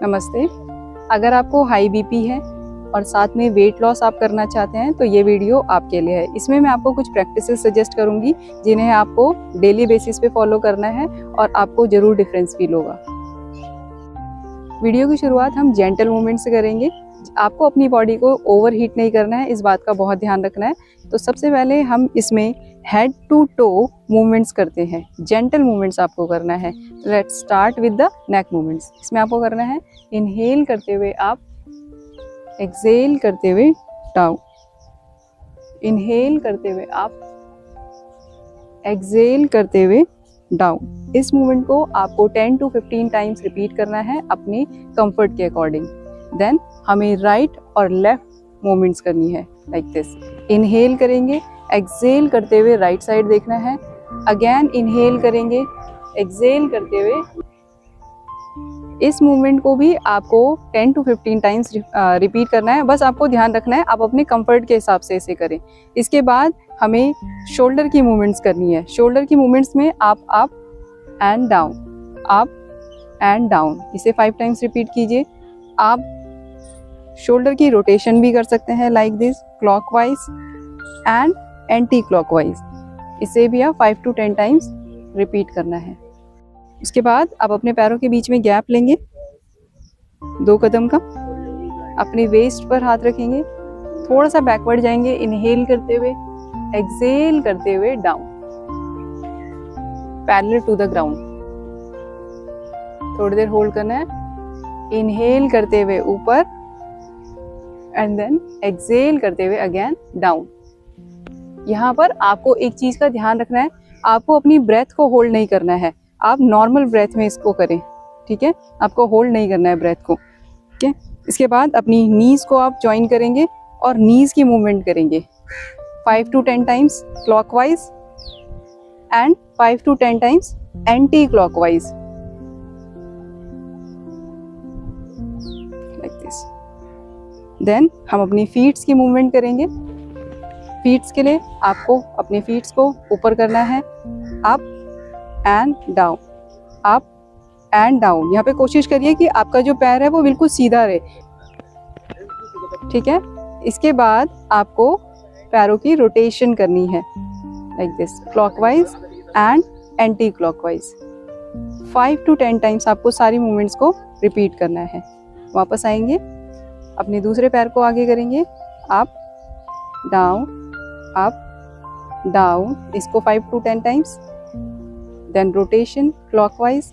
नमस्ते। अगर आपको हाई बीपी है और साथ में वेट लॉस आप करना चाहते हैं तो ये वीडियो आपके लिए है। इसमें मैं आपको कुछ प्रैक्टिसेस सजेस्ट करूंगी जिन्हें आपको डेली बेसिस पे फॉलो करना है और आपको ज़रूर डिफरेंस फील होगा। वीडियो की शुरुआत हम जेंटल मूवमेंट से करेंगे। आपको अपनी बॉडी को ओवर हीट नहीं करना है, इस बात का बहुत ध्यान रखना है। तो सबसे पहले हम इसमें हेड टू टो मूवमेंट्स करते हैं। जेंटल मूवमेंट्स आपको करना है। Let's start with the neck movements. इसमें आपको करना है इनहेल करते हुए आप, एक्सहेल करते हुए डाउन, इनहेल करते हुए आप, एक्सहेल करते हुए डाउन। इस मूवमेंट को आपको 10 to 15 टाइम्स रिपीट करना है अपने कंफर्ट के अकॉर्डिंग। देन हमें राइट और लेफ्ट मूवमेंट्स करनी है लाइक दिस। इनहेल करेंगे, एक्सहेल करते हुए राइट साइड देखना है, अगेन इनहेल करेंगे, एक्सहेल करते हुए। इस मूवमेंट को भी आपको 10 to 15 टाइम्स रिपीट करना है। बस आपको ध्यान रखना है आप अपने कंफर्ट के हिसाब से इसे करें। इसके बाद हमें शोल्डर की मूवमेंट्स करनी है। शोल्डर की मूवमेंट्स में आप up and down, up and down, इसे 5 टाइम्स रिपीट कीजिए। आप शोल्डर की रोटेशन भी कर सकते हैं like this, clockwise and anti clockwise. इसे भी आप 5 to 10 टाइम्स रिपीट करना है। उसके बाद आप अपने पैरों के बीच में गैप लेंगे 2 कदम का, अपने वेस्ट पर हाथ रखेंगे, थोड़ा सा बैकवर्ड जाएंगे, इनहेल करते हुए, एक्सहेल करते हुए down, parallel to the ground. थोड़ी देर होल्ड करना है, इनहेल करते हुए ऊपर एंड देन एक्सहेल करते हुए अगेन डाउन। यहाँ पर आपको एक चीज का ध्यान रखना है, आपको अपनी ब्रेथ को होल्ड नहीं करना है। आप नॉर्मल ब्रेथ में इसको करें, ठीक है? आपको होल्ड नहीं करना है ब्रेथ को, ठीक है? इसके बाद अपनी नीज को आप ज्वाइन करेंगे और नीज की मूवमेंट करेंगे 5 to 10 times clockwise and 5 to 10 times anti clockwise like this. Then हम अपनी फीट्स की मूवमेंट करेंगे। फीट्स के लिए आपको अपने फीट्स को ऊपर करना है, up and down, up and down. यहाँ पे कोशिश करिए कि आपका जो पैर है वो बिल्कुल सीधा रहे, ठीक है? इसके बाद आपको पैरों की रोटेशन करनी है like this, clockwise and anti clockwise. 5 to 10 times आपको सारी मूवमेंट्स को रिपीट करना है। वापस आएंगे, अपने दूसरे पैर को आगे करेंगे, अप डाउन, अप डाउन, इसको 5 to 10 times. Then rotation clockwise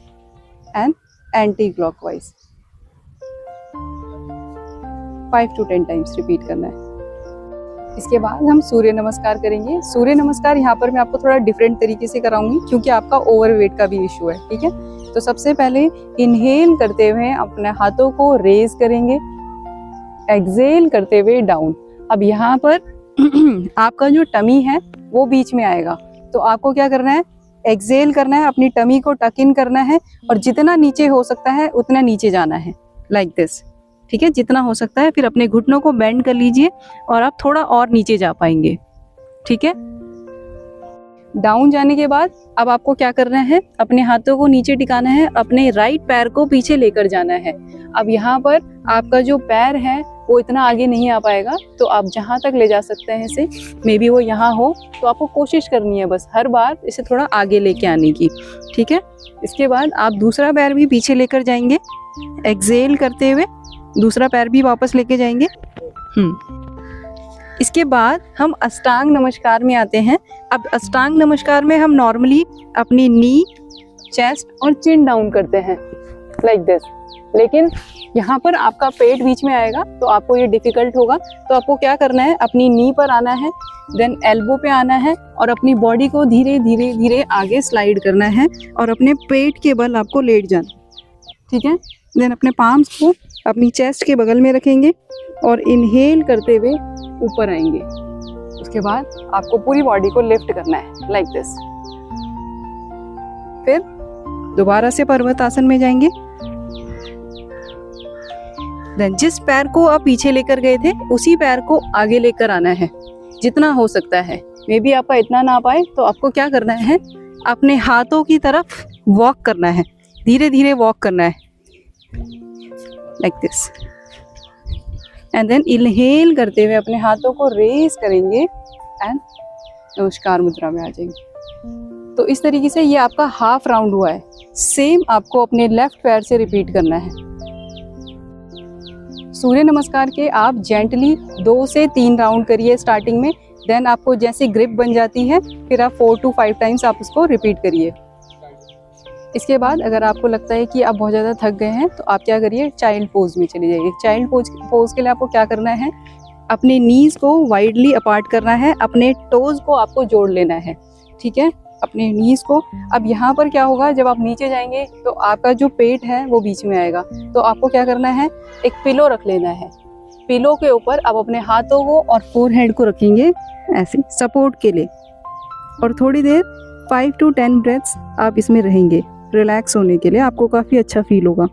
and anti clockwise 5 to 10 times repeat करना है। इसके बाद हम सूर्य नमस्कार करेंगे। सूर्य नमस्कार यहाँ पर मैं आपको थोड़ा डिफरेंट तरीके से कराऊंगी क्योंकि आपका ओवरवेट का भी इशू है, ठीक है? तो सबसे पहले इनहेल करते हुए अपने हाथों को रेज करेंगे, एक्सहेल करते हुए डाउन। अब यहाँ पर आपका जो टमी है वो बीच में आएगा, तो आपको क्या करना है, एक्सहेल करना है, अपनी टमी को टक इन करना है और जितना नीचे हो सकता है उतना नीचे जाना है लाइक दिस, ठीक है? जितना हो सकता है। फिर अपने घुटनों को बेंड कर लीजिए और आप थोड़ा और नीचे जा पाएंगे, ठीक है? डाउन जाने के बाद अब आपको क्या करना है, अपने हाथों को नीचे टिकाना है, अपने राइट पैर को पीछे लेकर जाना है। अब यहाँ पर आपका जो पैर है वो इतना आगे नहीं आ पाएगा, तो आप जहाँ तक ले जा सकते हैं इसे, मे बी वो यहाँ हो, तो आपको कोशिश करनी है बस हर बार इसे थोड़ा आगे लेके आने की, ठीक है? इसके बाद आप दूसरा पैर भी पीछे लेकर जाएंगे, एक्सहेल करते हुए दूसरा पैर भी वापस लेके जाएंगे। इसके बाद हम अष्टांग नमस्कार में आते हैं। अब अष्टांग नमस्कार में हम नॉर्मली अपनी नी, चेस्ट और चिन डाउन करते हैं लाइक दिस, लेकिन यहाँ पर आपका पेट बीच में आएगा तो आपको ये डिफिकल्ट होगा। तो आपको क्या करना है, अपनी नी पर आना है, देन एल्बो पे आना है और अपनी बॉडी को धीरे धीरे धीरे आगे स्लाइड करना है और अपने पेट के बल आपको लेट जाना, ठीक है? देन अपने पाम्स को अपनी चेस्ट के बगल में रखेंगे और इनहेल करते हुए ऊपर आएंगे। उसके बाद आपको पूरी बॉडी को लिफ्ट करना है लाइक दिस। फिर दोबारा से पर्वत आसन में जाएंगे। देन जिस पैर को आप पीछे लेकर गए थे उसी पैर को आगे लेकर आना है जितना हो सकता है। मे बी आपका इतना ना पाए तो आपको क्या करना है, अपने हाथों की तरफ वॉक करना है, धीरे धीरे वॉक करना है। Like this. And then inhale करते हुए अपने हाथों को रेज करेंगे एंड नमस्कार मुद्रा में आ जाएंगे। तो इस तरीके से ये आपका हाफ राउंड हुआ है। सेम आपको अपने लेफ्ट पैर से रिपीट करना है। सूर्य नमस्कार के आप जेंटली 2 से 3 राउंड करिए स्टार्टिंग में। देन आपको जैसे ग्रिप बन जाती है फिर आप 4 to 5 टाइम्स आप उसको रिपीट करिए। इसके बाद अगर आपको लगता है कि आप बहुत ज़्यादा थक गए हैं तो आप क्या करिए, चाइल्ड पोज में चले जाइए। चाइल्ड पोज के लिए आपको क्या करना है, अपने नीज को वाइडली अपार्ट करना है, अपने टोज को आपको जोड़ लेना है, ठीक है, अपने नीज को। अब यहाँ पर क्या होगा, जब आप नीचे जाएंगे तो आपका जो पेट है वो बीच में आएगा। तो आपको क्या करना है, एक पिलो रख लेना है। पिलो के ऊपर आप अपने हाथों को और फोरहेड को रखेंगे ऐसे सपोर्ट के लिए, और थोड़ी देर 5 to 10 ब्रेथ्स आप इसमें रहेंगे रिलैक्स होने के लिए। आपको काफ़ी अच्छा फील होगा।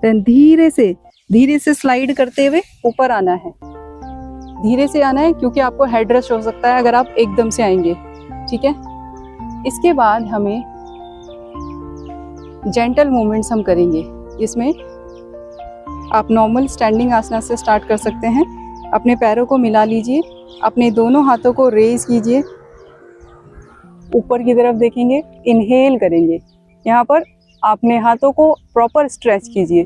देन धीरे से स्लाइड करते हुए ऊपर आना है। धीरे से आना है क्योंकि आपको हेड रश हो सकता है अगर आप एकदम से आएंगे, ठीक है। इसके बाद हमें जेंटल मूवमेंट्स हम करेंगे, जिसमें आप नॉर्मल स्टैंडिंग आसना से स्टार्ट कर सकते हैं। अपने पैरों को मिला लीजिए, अपने दोनों हाथों को रेज कीजिए, ऊपर की तरफ देखेंगे, इनहेल करेंगे। यहाँ पर अपने हाथों को प्रॉपर स्ट्रेच कीजिए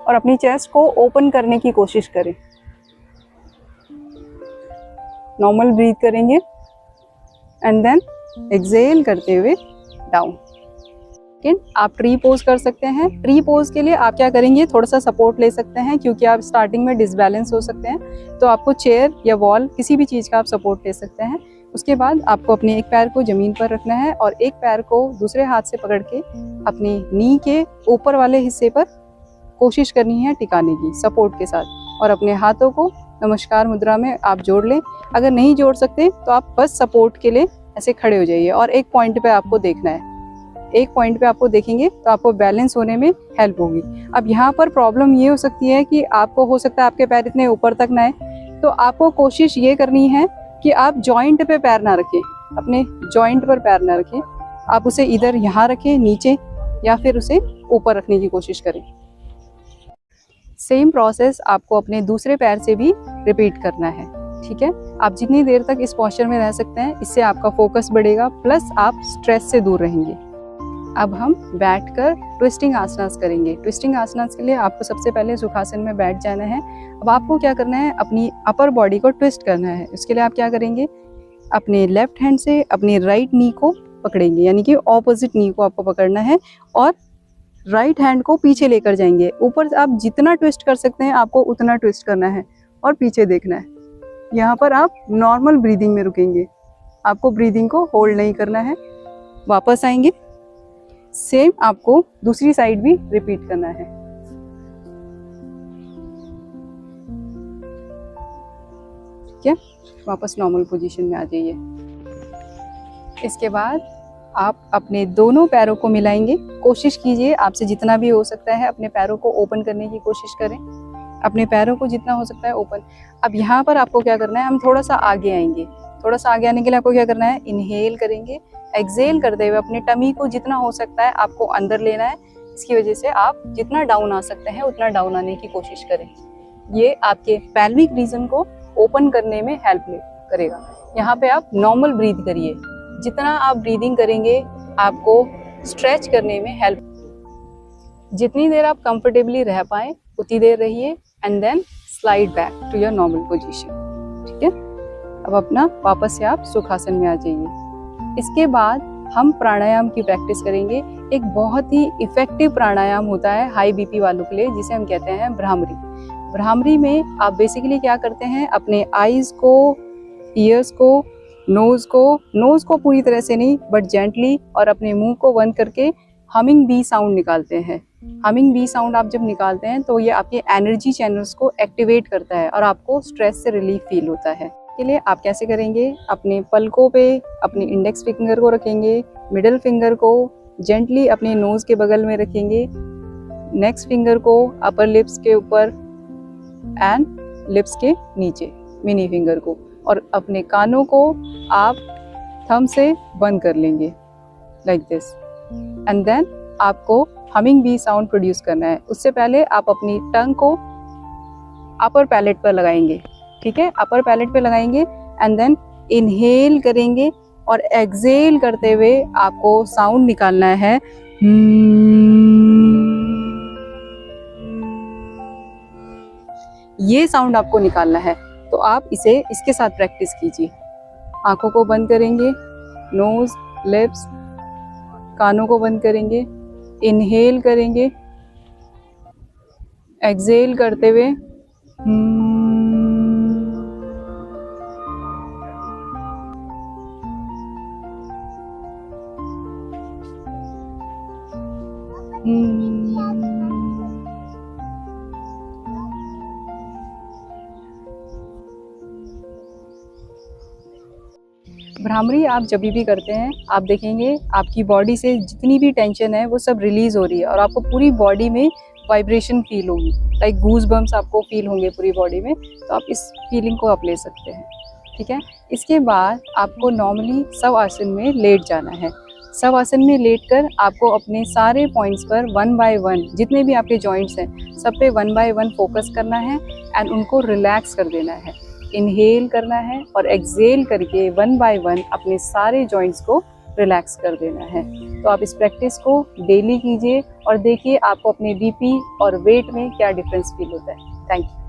और अपनी चेस्ट को ओपन करने की कोशिश करें। नॉर्मल ब्रीथ करेंगे एंड देन एक्सहेल करते हुए डाउन। आप ट्री पोज कर सकते हैं। ट्री पोज के लिए आप क्या करेंगे, थोड़ा सा सपोर्ट ले सकते हैं क्योंकि आप स्टार्टिंग में डिसबैलेंस हो सकते हैं। तो आपको चेयर या वॉल किसी भी चीज़ का आप सपोर्ट ले सकते हैं। उसके बाद आपको अपने एक पैर को ज़मीन पर रखना है और एक पैर को दूसरे हाथ से पकड़ के अपनी नी के ऊपर वाले हिस्से पर कोशिश करनी है टिकाने की सपोर्ट के साथ, और अपने हाथों को नमस्कार मुद्रा में आप जोड़ लें। अगर नहीं जोड़ सकते तो आप बस सपोर्ट के लिए ऐसे खड़े हो जाइए और एक पॉइंट पे आपको देखना है। एक पॉइंट पे आपको देखेंगे तो आपको बैलेंस होने में हेल्प होगी। अब यहाँ पर प्रॉब्लम ये हो सकती है कि आपको हो सकता है आपके पैर इतने ऊपर तक ना आए, तो आपको कोशिश ये करनी है कि आप जॉइंट पे पैर ना रखें, अपने जॉइंट पर पैर ना रखें। आप उसे इधर यहाँ रखें नीचे, या फिर उसे ऊपर रखने की कोशिश करें। सेम प्रोसेस आपको अपने दूसरे पैर से भी रिपीट करना है, ठीक है। आप जितनी देर तक इस पोस्चर में रह सकते हैं, इससे आपका फोकस बढ़ेगा, प्लस आप स्ट्रेस से दूर रहेंगे। अब हम बैठकर ट्विस्टिंग आसनास करेंगे। ट्विस्टिंग आसनास के लिए आपको सबसे पहले सुखासन में बैठ जाना है। अब आपको क्या करना है, अपनी अपर बॉडी को ट्विस्ट करना है। उसके लिए आप क्या करेंगे, अपने लेफ्ट हैंड से अपनी राइट नी को पकड़ेंगे, यानी कि ऑपोजिट नी को आपको पकड़ना है, और राइट हैंड को पीछे लेकर जाएंगे। ऊपर आप जितना ट्विस्ट कर सकते हैं आपको उतना ट्विस्ट करना है और पीछे देखना है। यहाँ पर आप नॉर्मल ब्रीदिंग में रुकेंगे, आपको ब्रीदिंग को होल्ड नहीं करना है। वापस आएंगे, सेम आपको दूसरी साइड भी रिपीट करना है। ठीक है, वापस नॉर्मल पोजीशन में आ जाइए। इसके बाद आप अपने दोनों पैरों को मिलाएंगे। कोशिश कीजिए आपसे जितना भी हो सकता है अपने पैरों को ओपन करने की कोशिश करें, अपने पैरों को जितना हो सकता है ओपन। अब यहाँ पर आपको क्या करना है, हम थोड़ा सा आगे आएंगे। थोड़ा सा आगे आने के लिए आपको क्या करना है, इनहेल करेंगे, एक्सहेल करते हुए अपने टमी को जितना हो सकता है आपको अंदर लेना है। इसकी वजह से आप जितना डाउन आ सकते हैं उतना डाउन आने की कोशिश करें। ये आपके पेल्विक रीजन को ओपन करने में हेल्प करेगा। यहाँ पे आप नॉर्मल ब्रीथ करिए। जितना आप ब्रीदिंग करेंगे आपको स्ट्रेच करने में हेल्प। जितनी देर आप कंफर्टेबली रह पाए उतनी देर रहिए and then slide back to your normal position. ठीक है, अब अपना वापस से आप सुखासन में आ जाइए। इसके बाद हम प्राणायाम की प्रैक्टिस करेंगे। एक बहुत ही इफेक्टिव प्राणायाम होता है हाई बीपी वालों के लिए, जिसे हम कहते हैं भ्रामरी। भ्रामरी में आप बेसिकली क्या करते हैं, अपने आईज को, ईयर्स को, नोज को पूरी तरह से नहीं बट जेंटली, और अपने मुंह को बंद करके हमिंग बी साउंड निकालते हैं। हमिंग बी साउंड आप जब निकालते हैं तो ये आपके एनर्जी चैनल्स को एक्टिवेट करता है और आपको स्ट्रेस से रिलीफ फील होता है। के लिए आप कैसे करेंगे, अपने पलकों पे अपने इंडेक्स फिंगर को रखेंगे, मिडिल फिंगर को जेंटली अपने नोज के बगल में रखेंगे, नेक्स्ट फिंगर को अपर लिप्स के ऊपर एंड लिप्स के नीचे मिनी फिंगर को, और अपने कानों को आप थंब से बंद कर लेंगे लाइक दिस। एंड देन आपको हमिंग बी साउंड प्रोड्यूस करना है। उससे पहले आप अपनी टंग को अपर पैलेट पर लगाएंगे, ठीक है, अपर पैलेट पे लगाएंगे एंड देन इनहेल करेंगे और एक्सहेल करते हुए आपको साउंड निकालना है। ये साउंड आपको निकालना है, तो आप इसे इसके साथ प्रैक्टिस कीजिए। आंखों को बंद करेंगे, नोज, लिप्स, कानों को बंद करेंगे, इनहेल करेंगे, एक्सहेल करते हुए भ्रामरी आप जब भी करते हैं, आप देखेंगे आपकी बॉडी से जितनी भी टेंशन है वो सब रिलीज हो रही है और आपको पूरी बॉडी में वाइब्रेशन फील होगी, लाइक गूज बम्स आपको फील होंगे पूरी बॉडी में। तो आप इस फीलिंग को आप ले सकते हैं, ठीक है। इसके बाद आपको नॉर्मली शव आसन में लेट जाना है। शव आसन में लेटकर आपको अपने सारे पॉइंट्स पर 1 बाय 1 जितने भी आपके जॉइंट्स हैं सब पे 1 बाय 1 फोकस करना है एंड उनको रिलैक्स कर देना है। इनहेल करना है और एक्सहेल करके 1 बाय 1 अपने सारे जॉइंट्स को रिलैक्स कर देना है। तो आप इस प्रैक्टिस को डेली कीजिए और देखिए आपको अपने बीपी और वेट में क्या डिफरेंस फील होता है। Thank you.